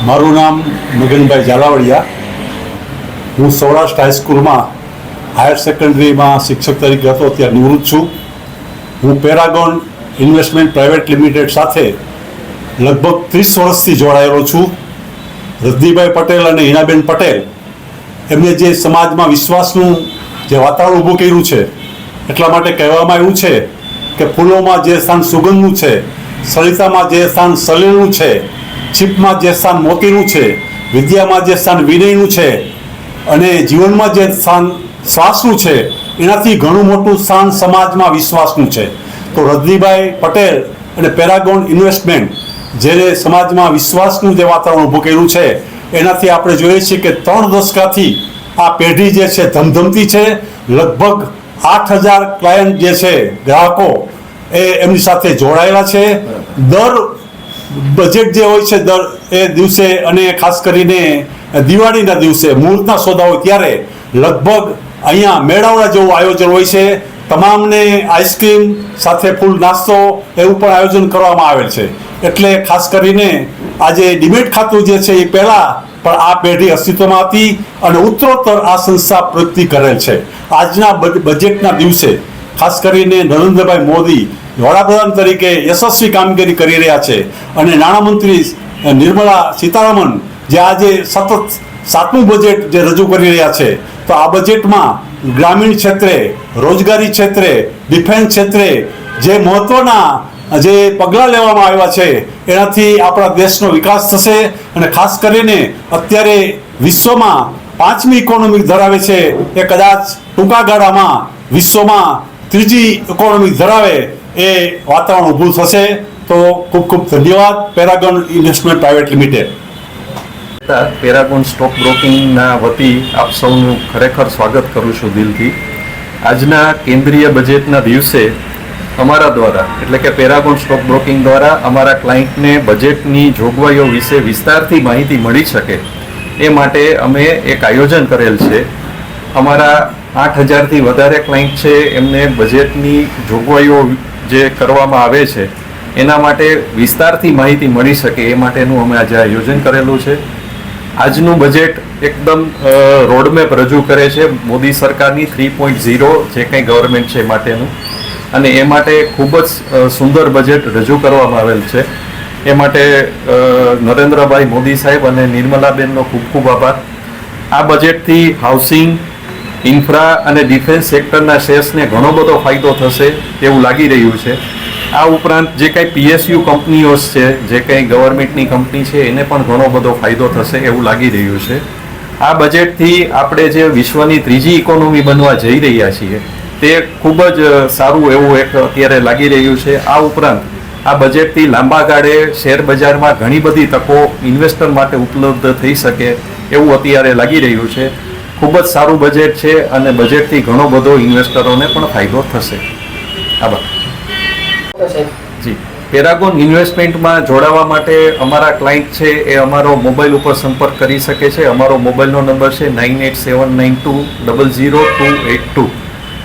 મારું નામ મગનભાઈ ઝાલાવાડિયા. હું સૌરાષ્ટ્ર હાઈસ્કૂલમાં હાયર સેકન્ડરીમાં શિક્ષક તરીકે હતો, ત્યારે નિવૃત્ત છું. હું પેરાગોન ઇન્વેસ્ટમેન્ટ પ્રાઇવેટ લિમિટેડ સાથે લગભગ 30 વર્ષથી જોડાયેલો છું. રજનીભાઈ પટેલ અને હિનાબેન પટેલ એમને જે સમાજમાં વિશ્વાસનું જે વાતાવરણ ઊભું કર્યું છે, એટલા માટે કહેવામાં આવ્યું છે કે ફૂલોમાં જે સ્થાન સુગંધનું છે, સરિતામાં જે સ્થાન સલીલનું છે, છીપમાં જે સ્થાન મોતીનું છે, વિદ્યામાં જે સ્થાન વિનયનું છે અને જીવનમાં જે સ્થાન શ્વાસનું છે, એનાથી ઘણું મોટું સ્થાન સમાજમાં વિશ્વાસનું છે. તો રજનીભાઈ પટેલ અને પેરાગોન ઇન્વેસ્ટમેન્ટ જેને સમાજમાં વિશ્વાસનું જે વાતાવરણ ઊભું કર્યું છે, એનાથી આપણે જોઈએ છીએ કે 3 દશકાથી આ પેઢી જે છે ધમધમતી છે. લગભગ 8,000 ક્લાયન્ટ જે છે, ગ્રાહકો એમની સાથે જોડાયેલા છે. દર બજેટ જે હોય છે દર એ દિવસે, અને ખાસ કરીને દિવાળીના દિવસે મુહૂર્તના સોદા હોય ત્યારે લગભગ અહીંયા મેળાવડા જેવું આયોજન હોય છે. તમામને આઈસ્ક્રીમ સાથે ફૂલ નાસ્તો એવું પણ આયોજન કરવામાં આવેલ છે. એટલે ખાસ કરીને આજે ડીમેટ ખાતું જે છે એ પહેલાં પણ આ પેઢી અસ્તિત્વમાં હતી અને ઉત્તરોત્તર આ સંસ્થા પ્રગતિ કરેલ છે. આજના બજેટના દિવસે ખાસ કરીને નરેન્દ્રભાઈ મોદી વડાપ્રધાન તરીકે યશસ્વી કામગીરી કરી રહ્યા છે અને નાણામંત્રી નિર્મલા સીતારામન જે આજે સતત 7મું બજેટ જે રજૂ કરી રહ્યા છે, તો આ બજેટમાં ગ્રામીણ ક્ષેત્રે, રોજગારી ક્ષેત્રે, ડિફેન્સ ક્ષેત્રે જે મહત્વના જે પગલાં લેવામાં આવ્યા છે, એનાથી આપણા દેશનો વિકાસ થશે. અને ખાસ કરીને અત્યારે વિશ્વમાં 5મી ઇકોનોમી ધરાવે છે, એ કદાચ ટૂંકા ગાળામાં વિશ્વમાં 3જી ઇકોનોમી ધરાવે એ વાતાવરણ ઊભું થશે. તો ખૂબ ખૂબ ધન્યવાદ પેરાગોન ઇન્વેસ્ટમેન્ટ પ્રાઇવેટ લિમિટેડ. પેરાગોન સ્ટોક બ્રોકિંગના વતી આપ સૌનું ખરેખર સ્વાગત કરું છું દિલથી. આજના કેન્દ્રીય બજેટના દિવસે અમારા દ્વારા, એટલે કે પેરાગોન સ્ટોક બ્રોકિંગ દ્વારા અમારા ક્લાયન્ટને બજેટની જોગવાઈઓ વિશે વિસ્તારથી માહિતી મળી શકે એ માટે અમે એક આયોજન કરેલ છે. અમારા 8,000થી વધારે ક્લાયન્ટ છે, એમને બજેટની જોગવાઈઓ જે કરવામાં આવે છે એના માટે વિસ્તારથી માહિતી મળી શકે એ માટેનું અમે આજે આયોજન કરેલું છે. આજનું બજેટ એકદમ રોડમેપ રજૂ કરે છે મોદી સરકારની 3.0 જે કંઈ ગવર્મેન્ટ છે માટેનું, અને એ માટે ખૂબ જ સુંદર બજેટ રજૂ કરવામાં આવેલ છે. એ માટે નરેન્દ્રભાઈ મોદી સાહેબ અને નિર્મલાબેનનો ખૂબ ખૂબ આભાર. આ બજેટથી હાઉસિંગ, ઇન્ફ્રા અને ડિફેન્સ સેક્ટરના શેર્સને ઘણો બધો ફાયદો થશે તેવું લાગી રહ્યું છે. આ ઉપરાંત જે કંઈ PSU કંપનીઓ છે, જે કંઈ ગવર્મેન્ટની કંપની છે, એને પણ ઘણો બધો ફાયદો થશે એવું લાગી રહ્યું છે. આ બજેટથી આપણે જે વિશ્વની 3જી ઇકોનોમી બનવા જઈ રહ્યા છીએ તે ખૂબ જ સારું એવું એક અત્યારે લાગી રહ્યું છે. આ ઉપરાંત આ બજેટથી લાંબા ગાળે શેર બજારમાં ઘણી બધી તકો ઇન્વેસ્ટર માટે ઉપલબ્ધ થઈ શકે એવું અત્યારે લાગી રહ્યું છે. ખૂબ જ સારું બજેટ છે અને બજેટથી ઘણો બધો ઇન્વેસ્ટરોને પણ ફાયદો થશે. આભાર. જી, પેરાગોન ઇન્વેસ્ટમેન્ટમાં જોડાવા માટે અમારા ક્લાયન્ટ છે એ અમારો મોબાઈલ ઉપર સંપર્ક કરી શકે છે. અમારો મોબાઈલનો નંબર છે 9879200282.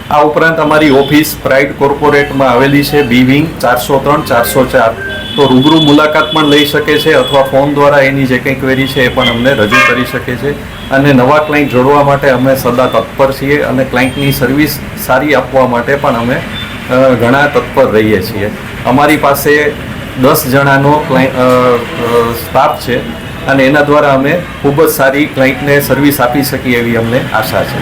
આ ઉપરાંત અમારી ઓફિસ પ્રાઇડ કોર્પોરેટમાં આવેલી છે, બી વિંગ 403-404. તો રૂબરૂ મુલાકાત પણ લઈ શકે છે અથવા ફોન દ્વારા એની જે કંઈ ક્વેરી છે એ પણ અમને રજૂ કરી શકે છે. અને નવા ક્લાયન્ટ જોડવા માટે અમે સદા તત્પર છીએ અને ક્લાયન્ટની સર્વિસ સારી આપવા માટે પણ અમે ઘણા તત્પર રહીએ છીએ. અમારી પાસે 10 જણાનો સ્ટાફ છે અને એના દ્વારા અમે ખૂબ જ સારી ક્લાયન્ટને સર્વિસ આપી શકીએ એવી અમને આશા છે.